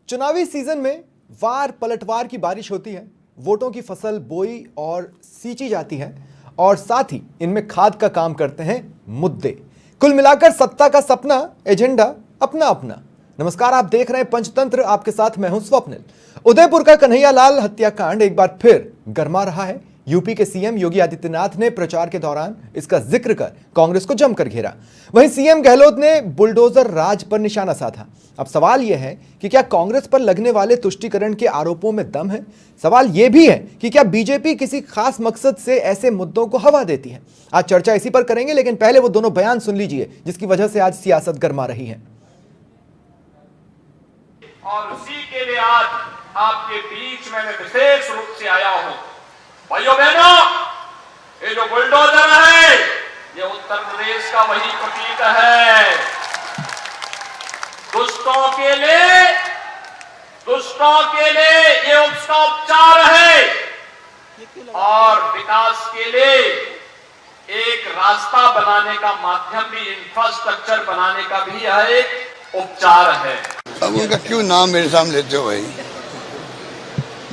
चुनावी सीजन में वार पलटवार की बारिश होती है, वोटों की फसल बोई और सींची जाती है और साथ ही इनमें खाद का काम करते हैं मुद्दे। कुल मिलाकर सत्ता का सपना, एजेंडा अपना अपना। नमस्कार, आप देख रहे हैं पंचतंत्र, आपके साथ मैं हूं स्वप्निल। उदयपुर का कन्हैयालाल हत्याकांड एक बार फिर गरमा रहा है। यूपी के सीएम योगी आदित्यनाथ ने प्रचार के दौरान इसका जिक्र कर कांग्रेस को जमकर घेरा। वहीं सीएम गहलोत ने बुलडोजर राज पर निशाना साधा। अब सवाल यह है कि क्या कांग्रेस पर लगने वाले तुष्टीकरण के आरोपों में दम है? सवाल यह भी है कि क्या बीजेपी किसी खास मकसद से ऐसे मुद्दों को हवा देती है? आज चर्चा इसी पर करेंगे, लेकिन पहले वो दोनों बयान सुन लीजिए जिसकी वजह से आज सियासत गरमा रही है। और उसी के लिए आज आपके बीच में मैं विशेष रूप से आया हूं। भाइयों बहनों, ये जो बुलडोजर है ये उत्तर प्रदेश का वही प्रतीक है। दुष्टों के लिए ये उसका उपचार है और विकास के लिए एक रास्ता बनाने का माध्यम भी, इंफ्रास्ट्रक्चर बनाने का भी यह एक उपचार है। अब उनका क्यों नाम मेरे सामने लेते हो भाई?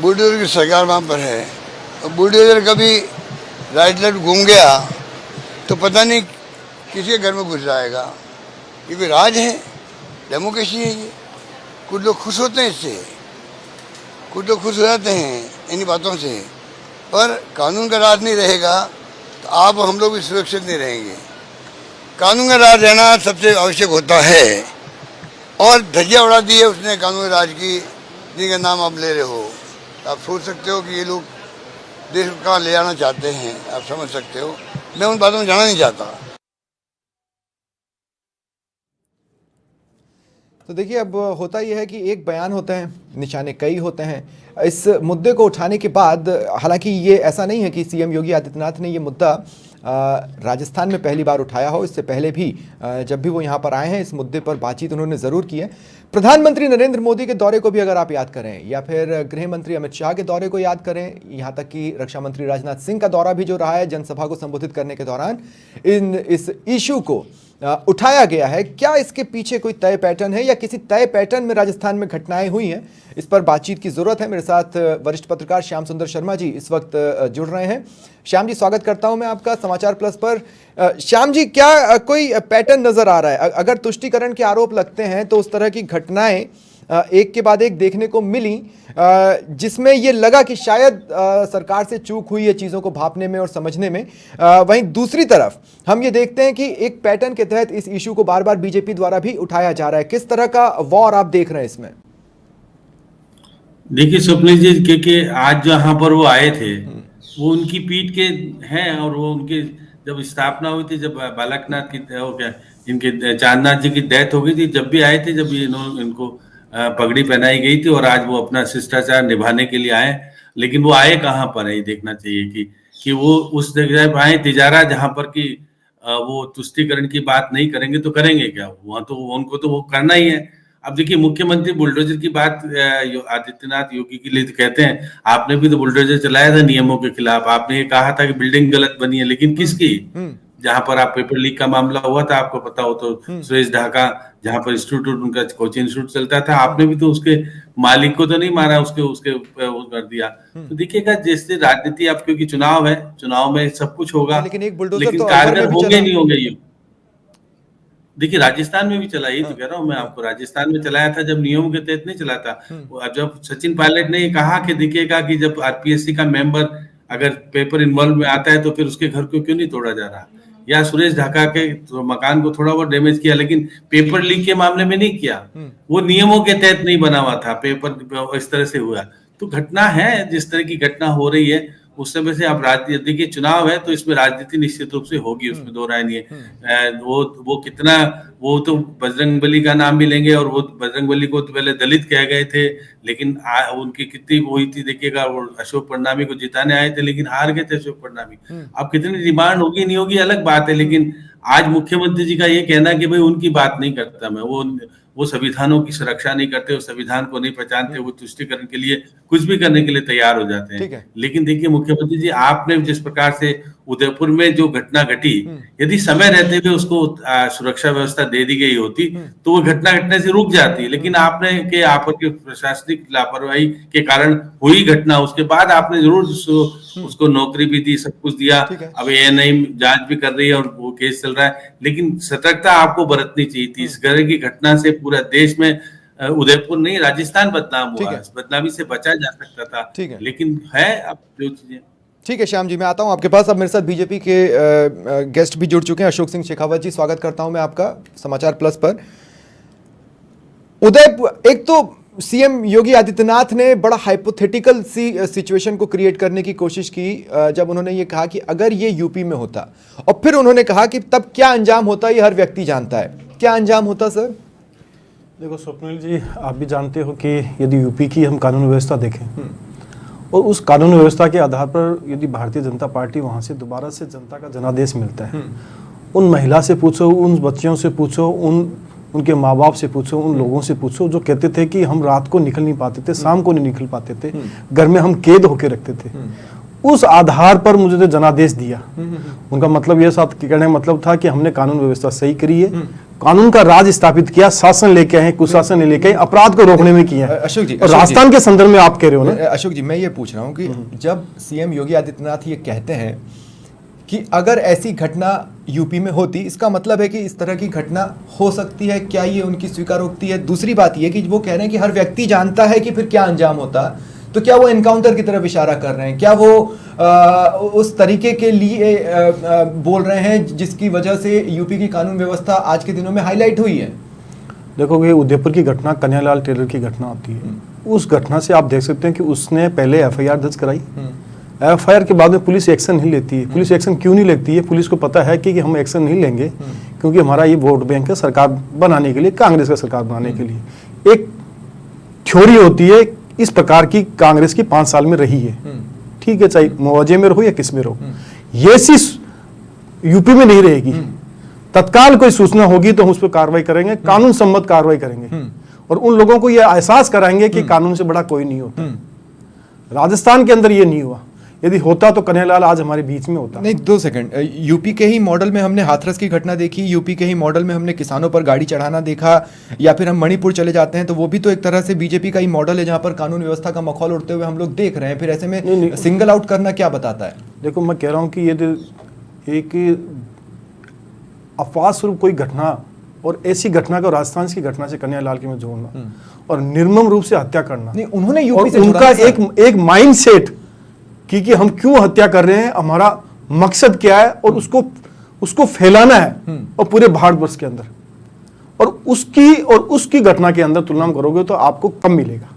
बुलडोजर की सरकार वहाँ पर है। बुलडोजर कभी राइट लेफ्ट घूम गया तो पता नहीं किसी के घर में घुस जाएगा। ये कोई राज है? डेमोक्रेसी है ये? कुछ लोग खुश होते हैं इससे, कुछ लोग खुश हो जाते हैं इन्हीं बातों से, पर कानून का राज नहीं रहेगा तो आप हम लोग भी सुरक्षित नहीं रहेंगे। कानून का राज रहना सबसे आवश्यक होता है और धज्जियाँ उड़ा दी है उसने कानून राज की, जिनका नाम आप ले रहे हो। आप सोच सकते हो कि ये लोग देश को कहाँ ले जाना चाहते हैं, आप समझ सकते हो। मैं उन बातों में जाना नहीं चाहता। तो देखिए, अब होता यह है कि एक बयान होता है, निशाने कई होते हैं। इस मुद्दे को उठाने के बाद, हालांकि ये ऐसा नहीं है कि सीएम योगी आदित्यनाथ ने ये मुद्दा राजस्थान में पहली बार उठाया हो। इससे पहले भी जब भी वो यहाँ पर आए हैं इस मुद्दे पर बातचीत उन्होंने ज़रूर की है। प्रधानमंत्री नरेंद्र मोदी के दौरे को भी अगर आप याद करें, या फिर गृह मंत्री अमित शाह के दौरे को याद करें, यहाँ तक कि रक्षा मंत्री राजनाथ सिंह का दौरा भी जो रहा है जनसभा को संबोधित करने के दौरान, इस इशू को उठाया गया है। क्या इसके पीछे कोई तय पैटर्न है या किसी तय पैटर्न में राजस्थान में घटनाएं हुई हैं? इस पर बातचीत की जरूरत है। मेरे साथ वरिष्ठ पत्रकार श्याम सुंदर शर्मा जी इस वक्त जुड़ रहे हैं। श्याम जी, स्वागत करता हूं मैं आपका समाचार प्लस पर। श्याम जी, क्या कोई पैटर्न नजर आ रहा है? अगर तुष्टीकरण के आरोप लगते हैं तो उस तरह की घटनाएं एक के बाद एक देखने को मिली, जिसमें ये लगा कि शायद सरकार से चूक हुई है चीज़ों को भांपने में और समझने में। वहीं दूसरी तरफ हम ये देखते हैं कि एक पैटर्न के तहत इस इशू को बार बार बीजेपी द्वारा भी उठाया जा रहा है। किस तरह का वॉर आप देख रहे हैं इसमें? देखिए स्वप्निल जी, क्योंकि आज जहाँ पर वो आए थे वो उनकी पीठ के हैं और वो उनके जब स्थापना हुई थी, जब बालकनाथ की इनके चांदनाथ जी की डेथ हो गई थी, जब भी आए थे, जब इनको पगड़ी पहनाई गई थी और आज वो अपना शिष्टाचार निभाने के लिए आए। लेकिन वो आए कहाँ पर है, ये देखना चाहिए कि वो उस जगह पर आए तिजारा जहाँ पर कि वो तुष्टीकरण की बात नहीं करेंगे तो करेंगे क्या? वहां तो उनको तो वो करना ही है। अब देखिए, मुख्यमंत्री बुलडोजर की बात आदित्यनाथ योगी के लिए तो कहते हैं, आपने भी तो बुलडोजर चलाया था नियमों के खिलाफ। आपने ये कहा था कि बिल्डिंग गलत बनी है, लेकिन किसकी? जहां पर आप पेपर लीक का मामला हुआ था, आपको पता हो तो, सुरेश ढाका, जहां पर इंस्टीट्यूट उनका कोचिंग इंस्टीट्यूट चलता था, आपने भी तो उसके मालिक को तो नहीं मारा, उसके वो कर दिया। तो देखिएगा, जैसे राजनीति, आप क्योंकि चुनाव है, चुनाव में सब कुछ होगा, लेकिन कारगर होंगे नहीं होंगे ये। देखिए, राजस्थान में भी चला, यही तो कह रहा हूँ मैं आपको। राजस्थान में चलाया था जब नियमों के तहत नहीं चला था। जब सचिन पायलट ने कहा कि देखिएगा कि जब आरपीएससी का मेंबर अगर पेपर इन्वॉल्व में आता है तो फिर उसके घर को क्यों नहीं तोड़ा जा रहा, या सुरेश ढाका के तो मकान को थोड़ा बहुत डैमेज किया, लेकिन पेपर लीक के मामले में नहीं किया। वो नियमों के तहत नहीं बना हुआ था, पेपर इस तरह से हुआ। तो घटना है, जिस तरह की घटना हो रही है उस समय से आप राजनीति, देखिए चुनाव है तो इसमें राजनीति निश्चित रूप से होगी, उसमें दो राय नहीं है। वो कितना, वो तो बजरंगबली का नाम भी लेंगे, और वो बजरंगबली को तो पहले दलित कह गए थे, लेकिन उनकी कितनी वो हुई थी, देखिएगा वो अशोक परनामी को जिताने आए थे लेकिन हार गए थे अशोक परनामी। अब कितनी डिमांड होगी नहीं होगी अलग बात है, लेकिन आज मुख्यमंत्री जी का ये कहना कि भाई उनकी बात नहीं करता मैं, वो संविधानों की सुरक्षा नहीं करते, वो संविधान को नहीं पहचानते, वो तुष्टिकरण के लिए कुछ भी करने के लिए तैयार हो जाते ठीक हैं। है। लेकिन देखिए मुख्यमंत्री जी, आपने जिस प्रकार से उदयपुर में जो घटना घटी, यदि समय रहते हुए उसको सुरक्षा व्यवस्था दे दी गई होती तो वो घटना घटने से रुक जाती। लेकिन आपने के आप की प्रशासनिक लापरवाही के कारण हुई घटना, उसके बाद आपने जरूर उसको नौकरी भी दी, सब कुछ दिया। ठीक है। अब एएनआई जांच भी कर रही है और वो केस चल रहा है, लेकिन सतर्कता आपको बरतनी चाहिए थी। इस तरह की घटना से पूरा देश में उदयपुर नहीं, राजस्थान बदनाम ठीक हुआ। है। इस बदनामी से बचा जा सकता था, ठीक है। लेकिन है अब जो चीजें। ठीक है श्याम जी, मैं आता हूं आपके पास। अब मेरे साथ बीजेपी के गेस्ट भी जुड़ चुके हैं। अशोक सिंह शेखावत जी, स्वागत करता हूं मैं आपका समाचार प्लस पर। उदयपुर, एक तो सीएम योगी आदित्यनाथ ने बड़ा हाइपोथेटिकल सी सिचुएशन को क्रिएट करने की कोशिश की जब उन्होंने ये कहा कि अगर ये यूपी में होता, और फिर उन्होंने कहा कि तब क्या अंजाम होता ये हर व्यक्ति जानता है। क्या अंजाम होता सर? देखो स्वप्निल जी, आप भी जानते हो कि यदि यूपी की हम कानून व्यवस्था देखें और उस कानून व्यवस्था के आधार पर यदि भारतीय जनता पार्टी वहाँ से दोबारा से जनता का जनादेश मिलता है, उन महिला से पूछो, उन बच्चियों से पूछो, उनके माँ बाप से पूछो, उन लोगों से पूछो जो कहते थे कि हम रात को निकल नहीं पाते थे, शाम को नहीं निकल पाते थे, घर में हम कैद होके रखते थे। उस आधार पर मुझे तो जनादेश दिया। उनका मतलब यह साथ कहने का मतलब था कि हमने कानून व्यवस्था सही करी है, कानून का राज स्थापित किया, शासन लेके आए, कुशासन नहीं लेके आए, अपराध को रोकने में किया। अशोक जी, और राजस्थान के संदर्भ में आप कह रहे हो ना अशोक जी, मैं ये पूछ रहा हूँ कि जब सीएम योगी आदित्यनाथ ये कहते हैं कि अगर ऐसी घटना यूपी में होती, इसका मतलब है कि इस तरह की घटना हो सकती है, क्या ये उनकी स्वीकारोक्ति है? दूसरी बात ये कि वो कह रहे हैं कि हर व्यक्ति जानता है कि फिर क्या अंजाम होता, तो क्या वो एनकाउंटर की तरफ इशारा कर रहे हैं? क्या वो उस तरीके के लिए बोल रहे हैं जिसकी वजह से यूपी की कानून व्यवस्था आज के दिनों में हाईलाइट हुई है? देखो, ये उदयपुर की घटना कन्हैयालाल टेलर की घटना होती है। उस घटना से आप देख सकते हैं कि उसने पहले एफआईआर दर्ज कराई। एफआईआर के बाद में पुलिस एक्शन नहीं लेती है। पुलिस एक्शन क्यों नहीं लेती है? पुलिस को पता है कि हम एक्शन नहीं लेंगे क्योंकि हमारा ये वोट बैंक है सरकार बनाने के लिए, कांग्रेस का सरकार बनाने के लिए। एक थ्योरी होती है इस प्रकार की, कांग्रेस की 5 साल में रही है, ठीक है, चाहे मुआवजे में रहो या किस में रहो। ये चीज यूपी में नहीं रहेगी। तत्काल कोई सूचना होगी तो हम उस पर कार्रवाई करेंगे, कानून सम्मत कार्रवाई करेंगे और उन लोगों को यह एहसास कराएंगे कि कानून से बड़ा कोई नहीं होता। राजस्थान के अंदर ये नहीं हुआ। यदि होता तो कन्हैयालाल आज हमारे बीच में होता। नहीं, 2 सेकंड। यूपी के ही मॉडल में हमने हाथरस की घटना देखी, यूपी के ही मॉडल में हमने किसानों पर गाड़ी चढ़ाना देखा, या फिर हम मणिपुर चले जाते हैं तो वो भी तो एक तरह से बीजेपी का ही मॉडल है जहां पर कानून व्यवस्था का मखौल उड़ते हुए हम लोग देख रहे हैं। फिर ऐसे में सिंगल आउट करना क्या बताता है? देखो, मैं कह रहा हूँ कि यदि एक अफवाह स्वरूप कोई घटना और ऐसी घटना को राजस्थान की घटना से कन्हैयालाल के में जोड़ना और निर्मम रूप से हत्या करना, नहीं, उन्होंने और यूपी से उनका जुड़ा एक माइंड सेट कि हम क्यों हत्या कर रहे हैं, हमारा मकसद क्या है, और उसको फैलाना है और पूरे भारतवर्ष के अंदर, और उसकी घटना के अंदर तुलना करोगे तो आपको कम मिलेगा।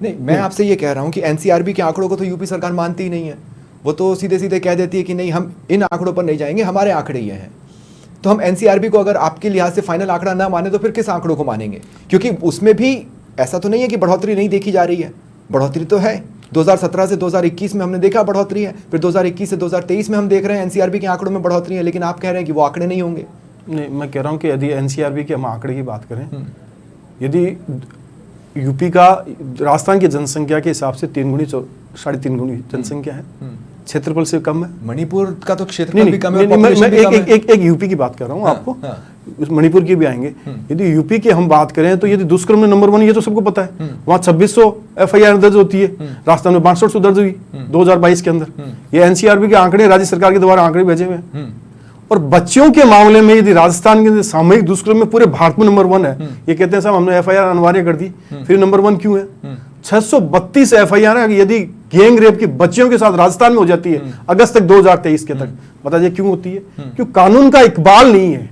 नहीं, मैं आपसे ये कह रहा हूं कि एनसीआरबी के आंकड़ों को तो यूपी सरकार मानती ही नहीं है। वो तो सीधे सीधे कह देती है कि नहीं, हम इन आंकड़ों पर नहीं जाएंगे, हमारे आंकड़े ये हैं। तो हम एनसीआरबी को अगर आपके लिहाज से फाइनल आंकड़ा ना माने तो फिर किस आंकड़ों को मानेंगे? क्योंकि उसमें भी ऐसा तो नहीं है कि बढ़ोतरी नहीं देखी जा रही है, बढ़ोतरी तो है। 2017 से 2021 में हमने देखा बढ़ोतरी है, फिर 2021 से 2023 में हम देख रहे हैं एनसीआरबी के आंकड़ों में बढ़ोतरी है, लेकिन आप कह रहे हैं कि वो आंकड़े नहीं होंगे। नहीं, मैं कह रहा हूं कि यदि एनसीआरबी के हम आंकड़े की बात करें, यदि यूपी का राजस्थान की जनसंख्या के हिसाब से 3 गुनी 3.5 गुनी जनसंख्या है, क्षेत्रफल से कम है। मणिपुर का तो क्षेत्रफल भी कम है। मैं एक यूपी की बात कर रहा हूँ आपको, उस मणिपुर की भी आएंगे। यदि यूपी की हम बात करें तो यदि दुष्कर्म में नंबर 1, ये तो सबको पता है। वहाँ 2600 एफआईआर दर्ज होती है, राजस्थान में 6200 दर्ज हुई 2022 के अंदर। ये एनसीआरबी के आंकड़े, राज्य सरकार के द्वारा आंकड़े भेजे हुए हैं। और बच्चियों के मामले में यदि राजस्थान के सामूहिक दुष्कर्म में पूरे भारत में नंबर 1 है। ये कहते हैं साहब हमने एफआईआर अनिवार्य कर दी, फिर नंबर 1 क्यों है? 632 एफआईआर यदि गैंग रेप की बच्चियों के साथ राजस्थान में हो जाती है अगस्त तक 2023 के तक, बताइए क्यों होती है? क्योंकि कानून का इकबाल नहीं है।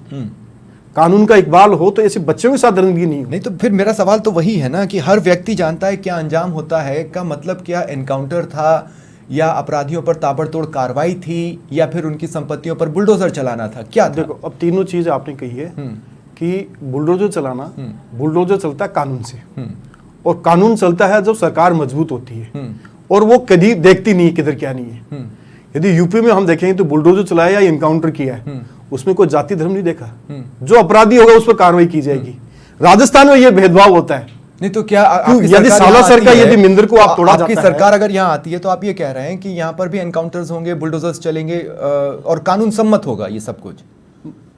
कानून का इकबाल हो तो ऐसे बच्चों के साथ दरिंदगी नहीं हो। नहीं, तो फिर मेरा सवाल तो वही है ना कि हर व्यक्ति जानता है क्या अंजाम होता है का मतलब क्या एनकाउंटर था, या अपराधियों पर ताबड़तोड़ कार्रवाई थी, या फिर उनकी संपत्तियों पर बुलडोजर चलाना था? क्या था? देखो, अब तीनों चीज आपने कही है कि बुलडोजर चलाना, बुलडोजर चलता है कानून से, और कानून चलता है जब सरकार मजबूत होती है और वो कभी देखती नहीं किधर क्या नहीं है। यदि यूपी में हम देखेंगे तो बुलडोजर चलाया या इनकाउंटर किया है, उसमें कोई जाति धर्म नहीं देखा। जो अपराधी होगा उस पर कार्रवाई की जाएगी। राजस्थान में ये भेदभाव होता है। नहीं तो क्या यदि सालासर का यदि मिंदर को आप तोड़ा आपकी जाता है, सरकार अगर यहाँ आती है तो आप ये कह रहे हैं कि यहाँ पर भी एनकाउंटर्स होंगे, बुलडोजर्स चलेंगे और कानून सम्मत होगा ये सब कुछ,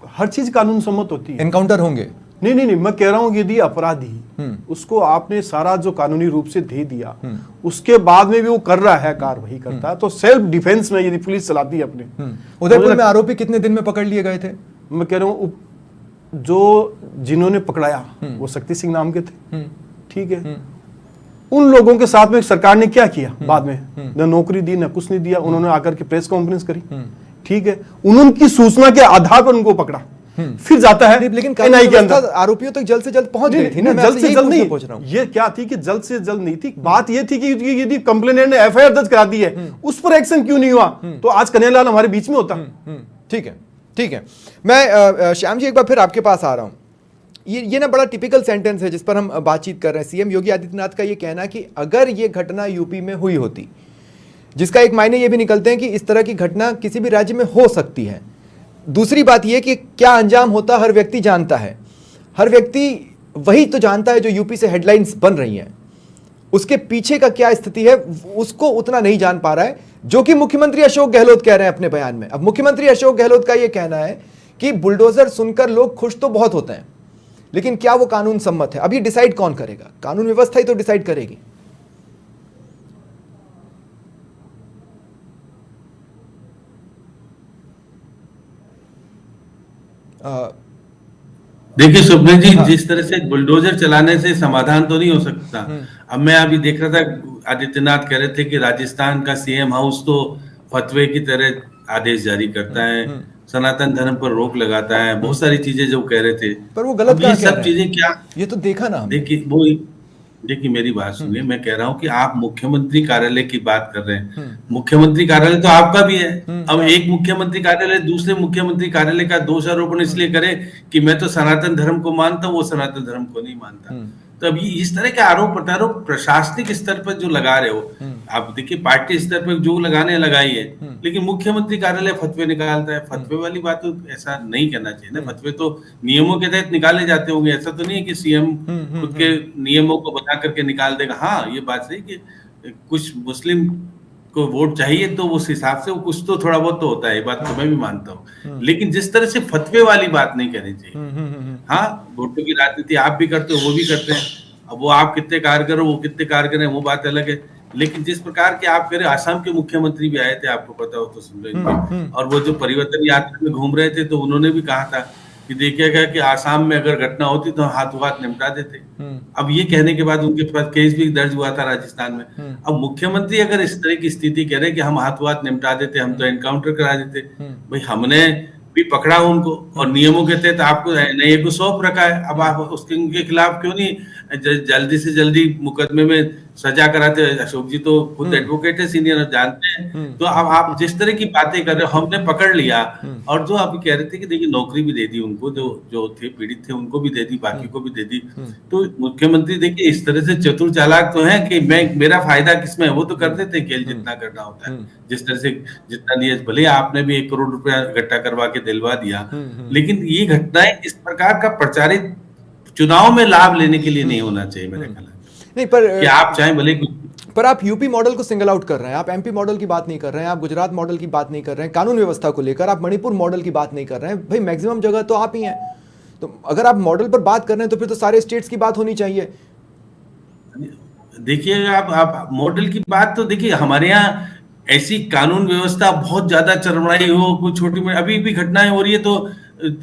हर चीज कानून सम्मत होती है। एनकाउंटर होंगे? नहीं नहीं नहीं, मैं कह रहा हूं कि यदि अपराधी उसको आपने सारा जो कानूनी रूप से दे दिया, उसके बाद में भी वो कर रहा है, कार्रवाई करता है, तो सेल्फ डिफेंस में यदि पुलिस चलाती है अपने। उदयपुर में आरोपी कितने दिन में पकड़ लिए गए थे? मैं कह रहा हूँ जो जिन्होंने पकड़ाया वो शक्ति सिंह नाम के थे, ठीक है। उन लोगों के साथ में सरकार ने क्या किया बाद में? न नौकरी दी, न कुछ नहीं दिया। उन्होंने आकर के प्रेस कॉन्फ्रेंस करी, ठीक है। उनकी सूचना के आधार पर उनको पकड़ा, फिर जाता है लेकिन एनआई के अंदर। आरोपियों तक जल्द से जल्द पहुंच गई थी ना? मैं जल्द से जल्द नहीं पूछ रहा हूं। ये क्या थी कि जल्द से जल्द नहीं थी, बात ये थी कि यदि कंप्लेनेंट ने एफआईआर दर्ज करा दी है, उस पर एक्शन क्यों नहीं हुआ? तो आज कन्हैयालाल हमारे बीच में होता। ठीक है, ठीक है। मैं श्याम जी एक बार फिर आपके पास आ रहा हूं। ये ना बड़ा टिपिकल सेंटेंस है जिस पर हम बातचीत कर रहे हैं। सीएम योगी आदित्यनाथ का ये कहना कि अगर ये घटना यूपी में हुई होती, जिसका एक मायने ये भी निकलते हैं कि इस तरह की घटना किसी भी राज्य में हो सकती है। दूसरी बात यह कि क्या अंजाम होता हर व्यक्ति जानता है, हर व्यक्ति वही तो जानता है जो यूपी से हेडलाइंस बन रही हैं, उसके पीछे का क्या स्थिति है उसको उतना नहीं जान पा रहा है, जो कि मुख्यमंत्री अशोक गहलोत कह रहे हैं अपने बयान में। अब मुख्यमंत्री अशोक गहलोत का यह कहना है कि बुलडोजर सुनकर लोग खुश तो बहुत होते हैं, लेकिन क्या वो कानून सम्मत है? अब ये डिसाइड कौन करेगा? कानून व्यवस्था ही तो डिसाइड करेगी। देखिए स्वप्न जी, जिस तरह से बुलडोजर चलाने से समाधान तो नहीं हो सकता। अब मैं अभी देख रहा था, आदित्यनाथ कह रहे थे कि राजस्थान का सीएम हाउस तो फतवे की तरह आदेश जारी करता है, सनातन धर्म पर रोक लगाता है, बहुत सारी चीजें जो कह रहे थे। पर वो गलत ये सब चीजें क्या, ये तो देखा ना। देखिए मेरी बात सुनिए, मैं कह रहा हूँ कि आप मुख्यमंत्री कार्यालय की बात कर रहे हैं। मुख्यमंत्री कार्यालय तो आपका भी है। अब एक मुख्यमंत्री कार्यालय दूसरे मुख्यमंत्री कार्यालय का दोषारोपण इसलिए करे कि मैं तो सनातन धर्म को मानता हूँ, वो सनातन धर्म को नहीं मानता। तो अभी इस तरह के आरोप प्रत्यारोप प्रशासनिक स्तर पर जो लगा रहे हो आप, देखिए पार्टी स्तर पर जो लगाने लगाई है, लेकिन मुख्यमंत्री कार्यालय फतवे निकालता है। फतवे वाली बात तो ऐसा नहीं करना चाहिए ना। फतवे तो नियमों के तहत निकाले जाते होंगे, ऐसा तो नहीं है कि सीएम खुद के नियमों को बना करके निकाल देगा। हाँ, ये बात सही कि कुछ मुस्लिम को वोट चाहिए तो उस हिसाब से वो कुछ तो थोड़ा बहुत तो होता है, ये बात तो मैं भी मानता हूँ, लेकिन जिस तरह से फतवे वाली बात नहीं करनी चाहिए। हाँ, वोटों की राजनीति आप भी करते हो, वो भी करते हैं। अब वो आप कितने कारगर हो, वो कितने कारगर हैं, वो बात अलग है। लेकिन जिस प्रकार के आप कह रहे, आसाम के मुख्यमंत्री भी आए थे, आपको पता हो तो सुन रहे, और वो जो परिवर्तन यात्रा में घूम रहे थे, तो उन्होंने भी कहा था कि देखिएगा कि आसाम में अगर घटना होती तो हाथों हाथ निपटा देते। अब ये कहने के बाद उनके पास केस भी दर्ज हुआ था राजस्थान में। अब मुख्यमंत्री अगर इस तरह की स्थिति कह रहे कि हम हाथों हाथ निपटा देते, हम तो एनकाउंटर करा देते, भाई हमने भी पकड़ा उनको और नियमों के तहत आपको नए को सौंप रखा है। अब आप उसके उनके खिलाफ क्यों नहीं जल्दी से जल्दी मुकदमे में सजा कराते? अशोक जी तो खुद एडवोकेट है, सीनियर, जानते हैं। तो अब आप जिस तरह की बातें कर रहे हो, हमने पकड़ लिया, और जो आप कह रहे थे कि देखिए नौकरी भी दे दी उनको, जो थे पीड़ित थे उनको भी दे दी, बाकी को भी दे दी। तो मुख्यमंत्री देखिए इस तरह से चतुर चालाक तो है कि मेरा फायदा किसमें है, वो तो कर देते खेल जितना करना होता है। जिस तरह से जितना दिया, भले आपने भी 1 करोड़ रुपया इकट्ठा करवा के दिलवा दिया, लेकिन ये घटनाएं इस प्रकार का प्रचारित चुनाव में लाभ लेने के लिए नहीं होना चाहिए मेरे ख्याल नहीं। पर कि आप चाहे भले, पर आप यूपी मॉडल को सिंगल आउट कर रहे हैं, आप एमपी मॉडल की बात नहीं कर रहे हैं, आप गुजरात मॉडल की बात नहीं कर रहे हैं, कानून व्यवस्था को लेकर आप मणिपुर मॉडल की बात नहीं कर रहे हैं। भाई मैक्सिमम जगह तो आप ही हैं, तो अगर आप मॉडल पर बात कर रहे हैं तो फिर तो सारे स्टेट्स की बात होनी चाहिए। देखिए आप मॉडल की बात तो देखिए, हमारे यहाँ ऐसी कानून व्यवस्था बहुत ज्यादा चरमराई हो, कुछ छोटी में अभी भी घटनाएं हो रही है, तो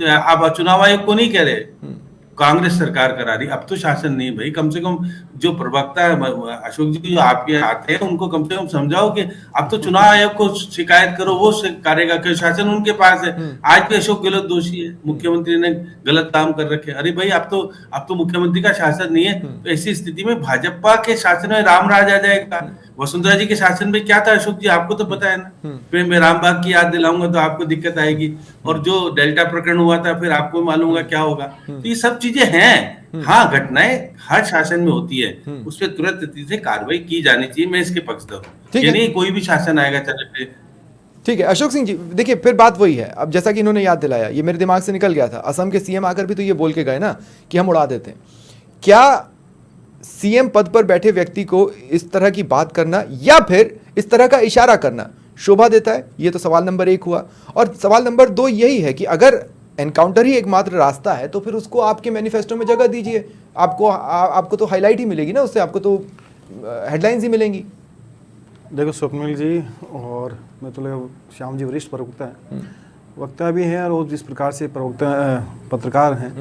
आप चुनाव आयोग को नहीं कह रहे, कांग्रेस सरकार करा रही। अब तो शासन नहीं भाई, कम से कम जो प्रवक्ता है अशोक जी जो आपके आते हैं, उनको कम से कम समझाओ कि अब तो चुनाव आयोग को शिकायत करो, वो करेगा, कि शासन उनके पास है। आज भी अशोक गहलोत दोषी है, मुख्यमंत्री ने गलत काम कर रखे। अरे भाई अब तो मुख्यमंत्री का शासन नहीं है, तो ऐसी स्थिति में भाजपा के शासन में राम राज आ जाएगा। वसुंधरा जी के शासन में क्या था अशोक जी, आपको तो पता है ना। फिर मैं रामबाग की याद दिलाऊंगा तो आपको दिक्कत आएगी, और जो डेल्टा प्रकरण हुआ था फिर आपको मालूम होगा क्या होगा। तो ये सब चीजें हैं। हाँ, घटनाएं हर शासन में होती है, उस पर तुरंत से कार्रवाई की जानी चाहिए। मैं इसके पक्षधर हूँ, यानी कोई भी शासन आएगा चले ठीक है अशोक सिंह जी, देखिए फिर बात वही है, अब जैसा कि इन्होंने याद दिलाया, ये मेरे दिमाग से निकल गया था, असम के सीएम आकर भी तो ये बोल के गए ना कि हम उड़ा देते हैं। क्या सीएम पद पर बैठे व्यक्ति को इस तरह की बात करना या फिर इस तरह का इशारा करना शोभा देता है? ये तो सवाल नंबर 1 हुआ। और सवाल नंबर 2 यही है कि अगर एनकाउंटर ही एकमात्र रास्ता है तो फिर उसको आपके मैनिफेस्टो में जगह दीजिए, आपको तो हाईलाइट ही मिलेगी ना उससे, आपको तो हेडलाइंस ही मिलेंगी। देखो स्वप्निल जी और मैं तो लगा श्याम जी वरिष्ठ प्रवक्ता हैं, वक्ता भी हैं, और जिस प्रकार से प्रवक्ता पत्रकार हैं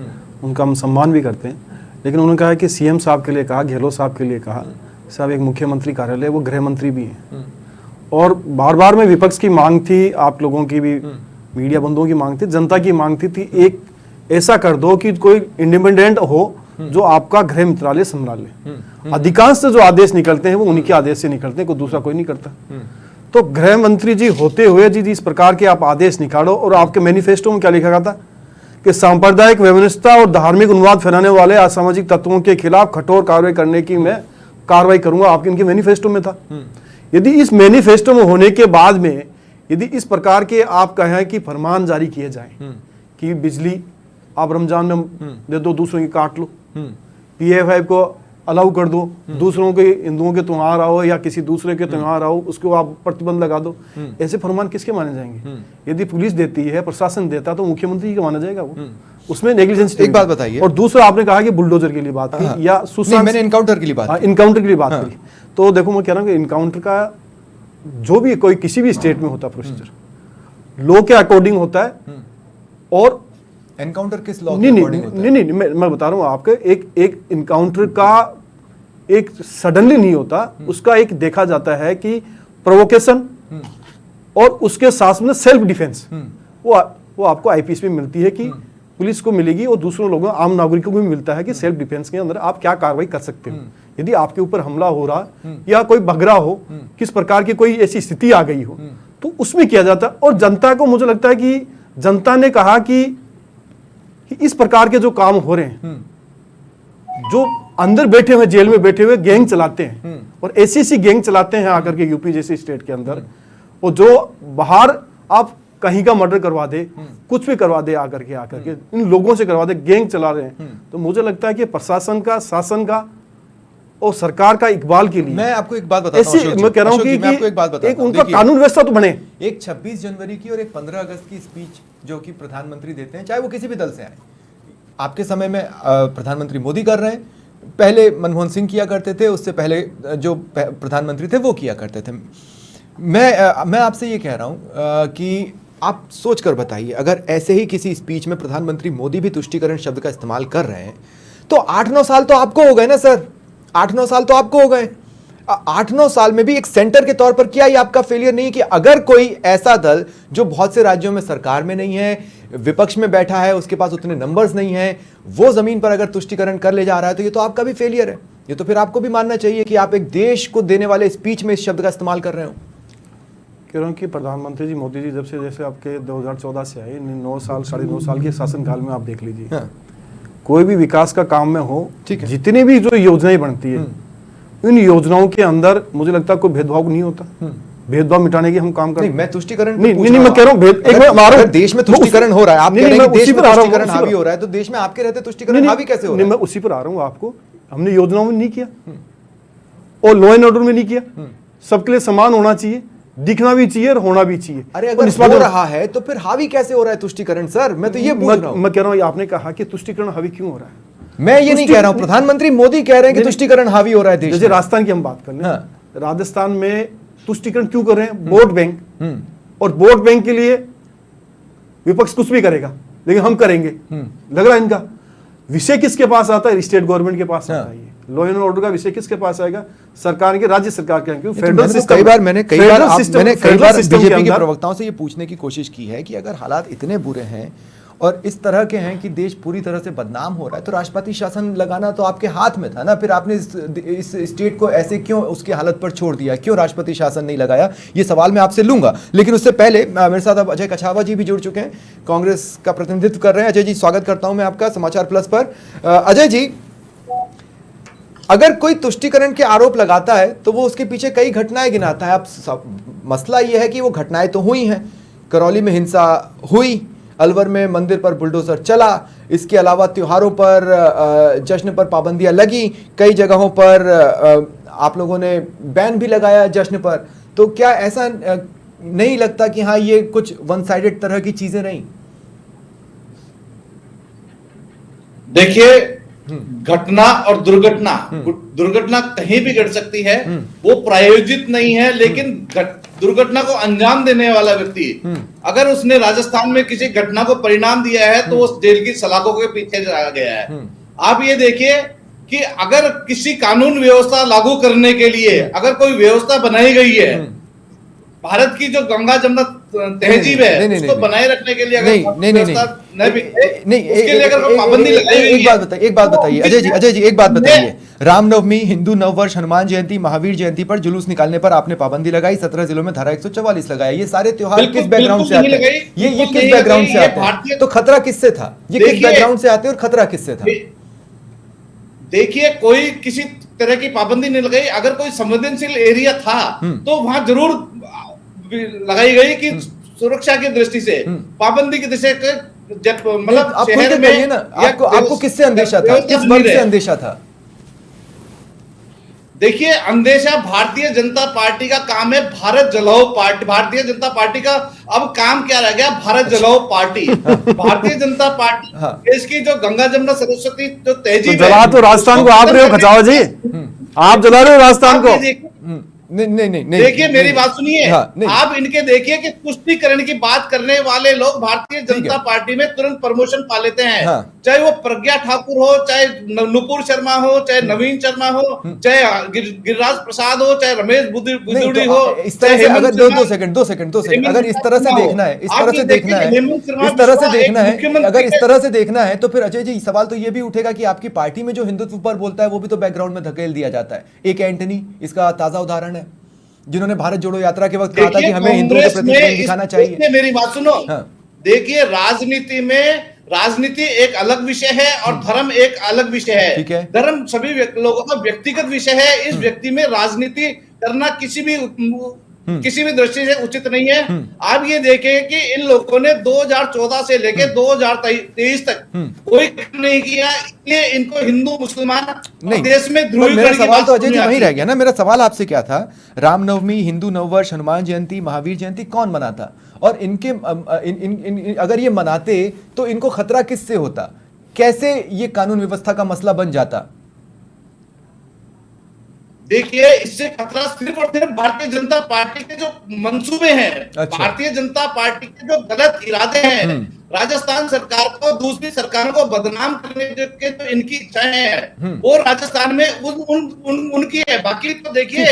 उनका हम सम्मान भी करते हैं, लेकिन उन्होंने कहा कि सीएम साहब के लिए कहा, गहलोत साहब के लिए कहा, साहब एक मुख्यमंत्री कार्यालय, वो गृह मंत्री भी हैं, और बार बार में विपक्ष की मांग थी, आप लोगों की भी, मीडिया बंधुओं की मांग थी, जनता की मांग थी एक ऐसा कर दो कि कोई इंडिपेंडेंट हो जो आपका गृह मंत्रालय संभाल ले। अधिकांश जो आदेश निकलते हैं वो उन्हीं के आदेश से निकलते हैं, कोई दूसरा कोई नहीं करता। तो गृह मंत्री जी होते हुए जी इस प्रकार के आप आदेश निकालो, और आपके मैनिफेस्टो में क्या लिखा गया था कि सांप्रदायिक व्यवस्था और धार्मिक उन्माद फैलाने वाले असामाजिक तत्वों के खिलाफ कठोर कार्रवाई करने की मैं कार्रवाई करूंगा, आपके इनके मैनिफेस्टो में था। यदि इस मैनिफेस्टो में होने के बाद में यदि इस प्रकार के आप कहें कि फरमान जारी किए जाएं कि बिजली आप रमजान में दे दो, दूसरों की काट लो, PF5 को अलाउ कर दो, दूसरों के हिंदुओं के त्योहार आओ या किसी दूसरे के त्योहार आओ उसको आप प्रतिबंध लगा दो, ऐसे फरमान किसके माने जाएंगे? यदि पुलिस देती है, प्रशासन देता, तो मुख्यमंत्री का माना जाएगा वो, उसमें नेग्लिजेंस। एक बात बताइए। और दूसरा आपने कहा कि बुलडोजर के लिए बात की या सुशांत, मैंने इनकाउंटर के लिए बात की। इनकाउंटर के लिए बात की, तो देखो मैं कह रहा हूँ कि इनकाउंटर का जो भी कोई किसी भी स्टेट में होता प्रोसीजर लॉ के अकॉर्डिंग होता है, और एनकाउंटर किस लॉ के अकॉर्डिंग होता है? नहीं, मैं बता रहा हूँ आपके, एक इनकाउंटर का एक सडनली नहीं होता, उसका एक देखा जाता है कि प्रोवोकेशन और उसके साथ में सेल्फ डिफेंस, वो आपको आईपीसी में मिलती है कि पुलिस को मिलेगी और दूसरों लोगों आम नागरिकों को भी मिलता है कि सेल्फ डिफेंस के अंदर आप क्या कार्रवाई कर सकते हो। यदि आपके ऊपर हमला हो रहा या कोई बगरा हो, किस प्रकार की कोई ऐसी स्थिति आ गई हो, तो उसमें किया जाता है। और जनता को मुझे लगता है कि जनता ने कहा कि इस प्रकार के जो काम हो रहे हैं, जो अंदर बैठे हुए जेल में बैठे हुए गैंग चलाते हैं, और ऐसी गैंग चलाते हैं आकर के यूपी जैसे स्टेट के अंदर, और जो बाहर आप कहीं का मर्डर करवा दे, कुछ भी करवा दे आकर के इन लोगों से करवा दे, गैंग चला रहे हैं। तो मुझे लगता है कि प्रशासन का, शासन का और सरकार का इकबाल के लिए मैं आपको एक बात बताता हूं, मैं कह रहा हूं कि मैं आपको एक बात बताता एक हूं, उनका कानून व्यवस्था तो बने। एक 26 जनवरी की और एक 15 अगस्त की स्पीच जो कि प्रधानमंत्री देते हैं, चाहे वो किसी भी दल से आए, आपके समय में प्रधानमंत्री मोदी कर रहे हैं, पहले मनमोहन सिंह किया करते थे, उससे पहले जो प्रधानमंत्री थे वो किया करते थे। मैं आपसे ये कह रहा हूं कि आप सोच कर बताइए, अगर ऐसे ही किसी स्पीच में प्रधानमंत्री मोदी भी तुष्टीकरण शब्द का इस्तेमाल कर रहे हैं, तो 8-9 साल तो आपको हो गए ना सर, 8-9 साल तो आपको हो गए। 8-9 साल में भी एक सेंटर के तौर पर क्या ये आपका फेलियर नहीं है कि अगर कोई ऐसा दल जो बहुत से राज्यों में सरकार में नहीं है, विपक्ष में बैठा है, उसके पास उतने नंबर्स नहीं है, वो जमीन पर अगर तुष्टीकरण कर ले जा रहा है, तो ये तो आपका भी फेलियर है। ये तो फिर आपको भी मानना चाहिए कि आप एक देश को देने वाले स्पीच में इस शब्द का इस्तेमाल कर रहे हो। कह रहा हूँ कि प्रधानमंत्री जी मोदी जी जब से जैसे आपके 2014 से आए, 9 साल 9.5 साल के शासनकाल में आप देख लीजिए, हाँ। कोई भी विकास का काम में हो, ठीक है, जितनी भी जो योजनाएं बनती है, इन योजनाओं के अंदर मुझे लगता है कोई भेदभाव नहीं होता, भेदभाव मिटाने की हम काम करते हैं। मैं तुष्टीकरण नहीं, मैं कह रहा हूँ अगर देश में तुष्टीकरण हो रहा है, आप कह रहे हैं कि देश में तुष्टीकरण हावी हो रहा है, तो देश में आपके रहते तुष्टीकरण हावी कैसे हो रहा है? मैं उसी पर आ रहा हूँ, आपको हमने योजनाओं में नहीं किया और लॉ एंड ऑर्डर में नहीं किया। सबके लिए समान होना चाहिए, दिखना भी चाहिए और होना भी चाहिए। अरे अगर हो रहा है तो फिर हावी कैसे हो रहा है तुष्टीकरण? सर मैं तो ये पूछ रहा हूं। मैं कह रहा हूं, आपने कहा कि तुष्टीकरण हावी क्यों हो रहा है, मैं ये नहीं कह रहा हूं, प्रधानमंत्री मोदी कह रहे हैं कि तुष्टीकरण हावी हो रहा है देश में। जैसे राजस्थान की हम बात कर लें, राजस्थान में तुष्टीकरण क्यों कर रहे हैं? वोट बैंक, और वोट बैंक के लिए विपक्ष कुछ भी करेगा, लेकिन हम करेंगे, लग रहा है इनका। विषय किसके पास आता है? स्टेट गवर्नमेंट के पास आता है। लॉ एंड ऑर्डर का विषय किसके पास आएगा? सरकार के, राज्य सरकार के। क्यों? Federal system. कई बार मैंने बीजेपी के प्रवक्ताओं से ये पूछने की कोशिश की है कि अगर हालात इतने बुरे हैं और इस तरह के हैं कि देश पूरी तरह से बदनाम हो रहा है, तो राष्ट्रपति शासन लगाना तो आपके हाथ में था ना, फिर आपने इस स्टेट को ऐसे क्यों उसकी हालत पर छोड़ दिया, क्यों राष्ट्रपति शासन नहीं लगाया? ये सवाल मैं आपसे लूंगा, लेकिन उससे पहले मेरे साथ अब अजय कछावा जी भी जुड़ चुके हैं, कांग्रेस का प्रतिनिधित्व कर रहे हैं। अजय जी, स्वागत करता हूं मैं आपका समाचार प्लस पर। अजय जी, अगर कोई तुष्टीकरण के आरोप लगाता है तो वो उसके पीछे कई घटनाएं गिनाता है। आप मसला ये है कि वो घटनाएं तो हुई हैं, करौली में हिंसा हुई, अलवर में मंदिर पर बुलडोजर चला, इसके अलावा त्योहारों पर जश्न पर पाबंदियां लगी, कई जगहों पर आप लोगों ने बैन भी लगाया जश्न पर। तो क्या ऐसा नहीं लगता कि हाँ ये कुछ वन साइडेड तरह की चीजें नहीं? देखिए, घटना और दुर्घटना, दुर्घटना कहीं भी घट सकती है, वो प्रायोजित नहीं है, लेकिन दुर्घटना को अंजाम देने वाला व्यक्ति अगर उसने राजस्थान में किसी घटना को परिणाम दिया है तो वो जेल की सलाखों के पीछे जा गया है। आप ये देखिए कि अगर किसी कानून व्यवस्था लागू करने के लिए अगर कोई व्यवस्था बनाई गई है, भारत की जो गंगा जमुना तहजीब है उसको बनाए रखने के लिए अगर उसके लिए अगर पाबंदी लगाई गई है। एक बात बताइए अजय जी एक बात बताइए, रामनवमी, हिंदू नववर्ष, हनुमान जयंती, महावीर जयंती पर जुलूस निकालने पर आपने पाबंदी लगाई, 17 जिलों में धारा 144 लगाया। ये सारे त्योहार किस बैकग्राउंड से आते हैं? ये किस बैकग्राउंड से आते हैं? तो खतरा किससे था? ये किस बैकग्राउंड से आते हैं और खतरा किससे था? देखिए, कोई किसी तरह की पाबंदी नहीं लगाई। अगर कोई संवेदनशील एरिया था तो वहां जरूर लगाई गई कि सुरक्षा की दृष्टि से, पाबंदी की दृष्टि से, मतलब शहर में ना आपको किससे अंदेशा था? किस वर्ग से अंदेशा था? देखिए, अंदेशा भारतीय जनता पार्टी का काम है। भारत जलाओ पार्टी, भारतीय जनता पार्टी का अब काम क्या रह गया? भारत जलाओ पार्टी। भारतीय जनता पार्टी देश की जो गंगा जमुना सरस्वती जो तहजीब तो जला तो राजस्थान को आप रहे हो खचावा जी, आप जला रहे हो राजस्थान को। नहीं, देखिए मेरी बात सुनिए। आप इनके देखिए कि तुष्टीकरण की बात करने वाले लोग भारतीय जनता पार्टी में तुरंत प्रमोशन पा लेते हैं। चाहे वो प्रज्ञा ठाकुर हो, चाहे नुपुर शर्मा हो, चाहे नवीन शर्मा हो, चाहे गिरिराज प्रसाद हो, चाहे रमेश बुद्धुड़ी हो। इस तरह से अगर दो सेकंड अगर इस तरह से देखना है, अगर इस तरह से देखना है तो फिर अजय जी सवाल तो ये भी उठेगा कि आपकी पार्टी में जो हिंदुत्व पर बोलता है वो भी तो बैकग्राउंड में धकेल दिया जाता है। एक एंटनी इसका ताजा उदाहरण है, जिन्होंने भारत जोड़ो यात्रा के वक्त कहा था कि हमें हिंदुओं के प्रति प्रेम दिखाना चाहिए। मेरी बात सुनो। देखिए, राजनीति में राजनीति एक अलग विषय है और धर्म एक अलग विषय है। धर्म सभी लोगों का व्यक्तिगत विषय है। इस व्यक्ति में राजनीति करना किसी भी दृष्टि से उचित नहीं है। आप ये देखें कि इन लोगों ने 2014 से लेकर 2023 तक कोई काम नहीं किया, इसलिए इनको हिंदू मुसलमान देश में ध्रुवीकरण। मेरा सवाल तो अजय जी वही रह गया ना। मेरा सवाल आपसे क्या था? रामनवमी, हिंदू नववर्ष, हनुमान जयंती, महावीर जयंती कौन मनाता? और इनके अगर ये मनाते तो इनको खतरा किससे होता? कैसे ये कानून व्यवस्था का मसला बन जाता? देखिए, इससे खतरा सिर्फ और सिर्फ भारतीय जनता पार्टी के जो मंसूबे हैं, भारतीय जनता पार्टी के जो गलत इरादे हैं, राजस्थान सरकार को, दूसरी सरकारों को बदनाम करने के जो इनकी इच्छाएं हैं, वो राजस्थान में उनकी है। बाकी तो देखिए,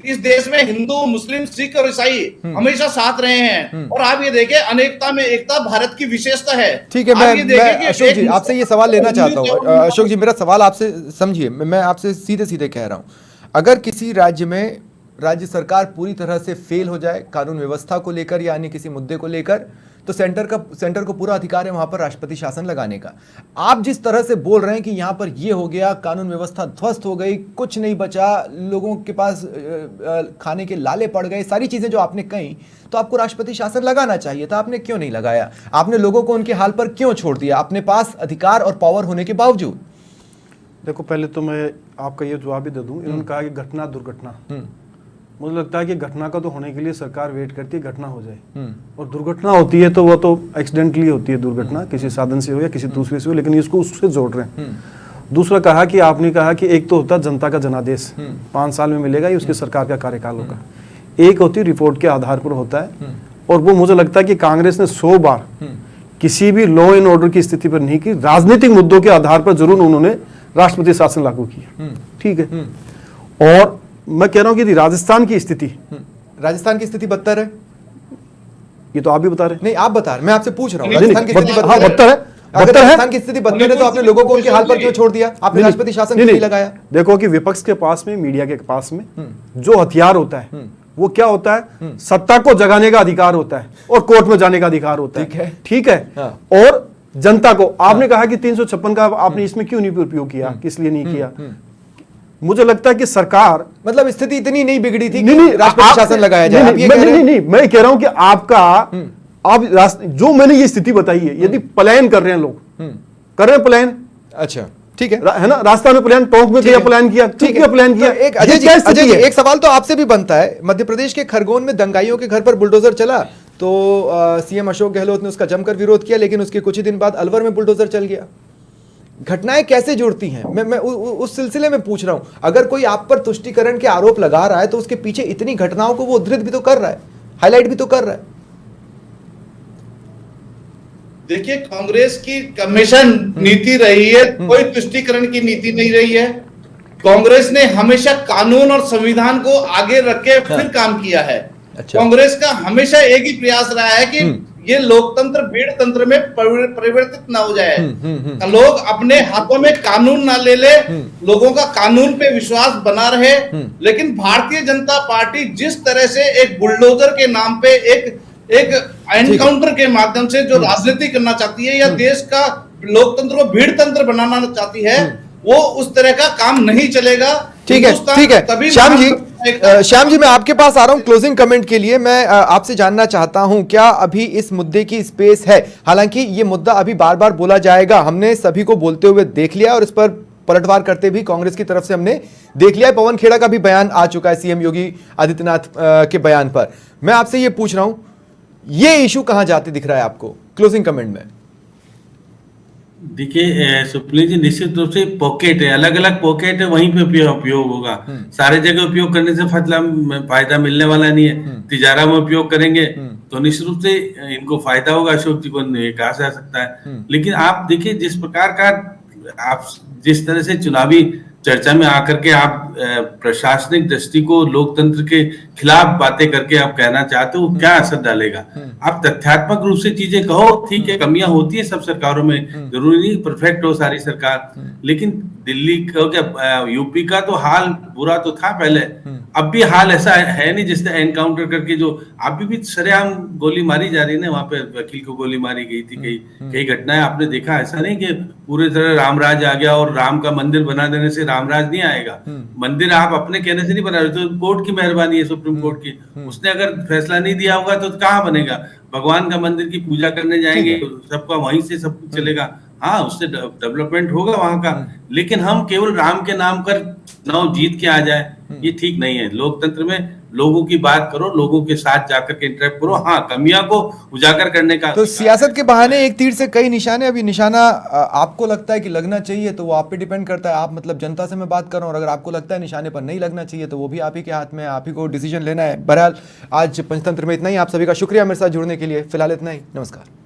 इस देश में हिंदू, मुस्लिम, सिख और ईसाई हमेशा साथ रहे हैं। और आप ये देखिए, अनेकता में एकता भारत की विशेषता है। ठीक है, मैं अशोक जी आपसे ये सवाल लेना चाहता हूँ। अशोक जी, मेरा सवाल आपसे समझिए, मैं आपसे सीधे सीधे कह रहा हूँ। अगर किसी राज्य में राज्य सरकार पूरी तरह से फेल हो जाए कानून व्यवस्था को लेकर या अन्य किसी मुद्दे को लेकर, तो सेंटर को पूरा अधिकार है वहां पर राष्ट्रपति शासन लगाने का। आप जिस तरह से बोल रहे हैं कि यहां पर ये हो गया, कानून व्यवस्था ध्वस्त हो गई, कुछ नहीं बचा, लोगों के पास खाने के लाले पड़ गए, सारी चीजें जो आपने कही, तो आपको राष्ट्रपति शासन लगाना चाहिए था। आपने क्यों नहीं लगाया? आपने लोगों को उनके हाल पर क्यों छोड़ दिया अपने पास अधिकार और पावर होने के बावजूद? देखो, पहले तो मैं आपका ये जवाब भी दे दूं। इन्होंने कहा कि घटना दुर्घटना, मुझे लगता है कि घटना का तो होने के लिए सरकार वेट करती है, घटना हो जाए। और दुर्घटना होती है तो वो तो एक्सीडेंटली होती है दुर्घटना, किसी साधन से हो या किसी दूसरे से हो, लेकिन इसको उससे जोड़ रहे हैं। दूसरा कहा कि आपने कहा कि एक तो होता है जनता का जनादेश, 5 साल में मिलेगा, ये उसकी सरकार का कार्यकाल होगा। एक होती रिपोर्ट के आधार पर होता है, और वो मुझे लगता है कि कांग्रेस ने 100 बार किसी भी लॉ एंड ऑर्डर की स्थिति पर नहीं की, राजनीतिक मुद्दों के आधार पर जरूर उन्होंने राष्ट्रपति शासन लागू किया। ठीक है, और मैं कह रहा हूं कि राजस्थान की स्थिति बदतर है। ये तो आप भी बता रहे हैं। नहीं, आप बता रहे, मैं आपसे पूछ रहा हूं। राजस्थान की स्थिति बदतर है। अगर राजस्थान की स्थिति बदतर है तो आपने लोगों को उनके हाल पर क्यों छोड़ दिया? आपने राष्ट्रपति शासन क्यों नहीं लगाया? देखो कि विपक्ष के पास में, मीडिया के पास में जो हथियार होता है वो क्या होता है? सत्ता को जगाने का अधिकार होता है और कोर्ट में जाने का अधिकार होता है। ठीक है। और जनता को आपने कहा कि 356 का आपने इसमें क्यों नहीं उपयोग किया, किस लिए नहीं किया? मुझे लगता है कि सरकार मतलब स्थिति इतनी नहीं बिगड़ी थी नहीं कि नहीं राष्ट्रपति शासन लगाया जाए, आप ये कह रहे हैं? नहीं, मैं कह रहा हूं कि आपका आप जो मैंने ये स्थिति बताई है, यदि पलायन कर रहे हैं लोग, कर रहे हैं पलायन, अच्छा ठीक है है ना, रास्ता में प्लान, टोंक में क्या प्लान किया, ठीक क्या प्लान किया। तो एक अजय जी एक सवाल तो आपसे भी बनता है, मध्य प्रदेश के खरगोन में दंगाइयों के घर पर बुलडोजर चला तो सीएम अशोक गहलोत ने उसका जमकर विरोध किया, लेकिन उसके कुछ ही दिन बाद अलवर में बुलडोजर चल गया। घटनाएं कैसे जुड़ती हैं, मैं उस सिलसिले में पूछ रहा हूं। अगर कोई आप पर तुष्टीकरण के आरोप लगा रहा है तो उसके पीछे इतनी घटनाओं को वो उद्धृत भी तो कर रहा है, हाईलाइट भी तो कर रहा है। देखिए, कांग्रेस की कमीशन नीति रही है, कोई तुष्टीकरण की नीति नहीं रही है। कांग्रेस ने हमेशा कानून और संविधान को आगे रख के फिर काम किया है। अच्छा। कांग्रेस का हमेशा एक ही प्रयास रहा है कि ये लोकतंत्र भीड़ तंत्र में परिवर्तित ना हो जाए, लोग अपने हाथों में कानून ना ले ले, लोगों का कानून पे विश्वास बना रहे। लेकिन भारतीय जनता पार्टी जिस तरह से एक बुलडोजर के नाम पे एक एनकाउंटर के माध्यम से जो राजनीति करना चाहती है या देश का लोकतंत्र को भीड़ तंत्र बनाना चाहती है, वो उस तरह का काम नहीं चलेगा। ठीक है श्याम जी मैं आपके पास आ रहा हूं क्लोजिंग कमेंट के लिए। मैं आपसे जानना चाहता हूं, क्या अभी इस मुद्दे की स्पेस है? हालांकि ये मुद्दा अभी बार बार बोला जाएगा, हमने सभी को बोलते हुए देख लिया और इस पर पलटवार करते भी कांग्रेस की तरफ से हमने देख लिया है। पवन खेड़ा का भी बयान आ चुका है सीएम योगी आदित्यनाथ के बयान पर। मैं आपसे ये पूछ रहा हूं, ये इशू कहां जाते दिख रहा है आपको क्लोजिंग कमेंट में? देखिए सुप्रीम जी, निश्चित रूप से पॉकेट है, अलग अलग पॉकेट है, वहीं पे उपयोग होगा। सारे जगह उपयोग करने से फायदा मिलने वाला नहीं है। तिजारा में उपयोग करेंगे तो निश्चित रूप से इनको फायदा होगा, अशोक जी को कहा जा सकता है। लेकिन आप देखिए, जिस प्रकार का आप जिस तरह से चुनावी चर्चा में आकर के आप प्रशासनिक दृष्टि को लोकतंत्र के खिलाफ बातें करके आप कहना चाहते हो, क्या असर डालेगा? आप तथ्यात्मक रूप से चीजें कहो, ठीक है, कमियां होती है सब सरकारों में, जरूरी नहीं परफेक्ट हो सारी सरकार। लेकिन दिल्ली का क्या, यूपी का तो हाल बुरा तो था पहले, अब भी हाल ऐसा है नहीं जिसने एनकाउंटर करके जो अभी भी सरेआम गोली मारी जा रही है ना, वहां पे वकील को गोली मारी गई थी। कई घटनाएं आपने देखा, ऐसा नहीं कि पूरी तरह रामराज आ गया और राम का मंदिर बना देने से रामराज नहीं आएगा। मंदिर आप अपने कहने से नहीं बना रहे, तो कोर्ट की मेहरबानी है, सुप्रीम कोर्ट की। उसने अगर फैसला नहीं दिया होगा तो कहाँ बनेगा? भगवान का मंदिर की पूजा करने जाएंगे, सबका वहीं से सब कुछ चलेगा। हाँ, उससे डेवलपमेंट होगा वहां का, लेकिन हम केवल राम के नाम पर चुनाव जीत के आ जाए, ये ठीक नहीं है। लोकतंत्र में लोगों की बात करो, लोगों के साथ जाकर के इंटरेक्ट करो। हाँ, कमियां को उजागर करने का तो सियासत के बहाने एक तीर से कई निशाने। अभी निशाना आपको लगता है कि लगना चाहिए तो वो आप पे डिपेंड करता है। आप मतलब जनता से मैं बात कर रहा हूँ, और अगर आपको लगता है निशाने पर नहीं लगना चाहिए तो वो भी आप ही के हाथ में है, आप ही को डिसीजन लेना है। बहरहाल आज पंचतंत्र में इतना ही। आप सभी का शुक्रिया मेरे साथ जुड़ने के लिए। फिलहाल इतना ही, नमस्कार।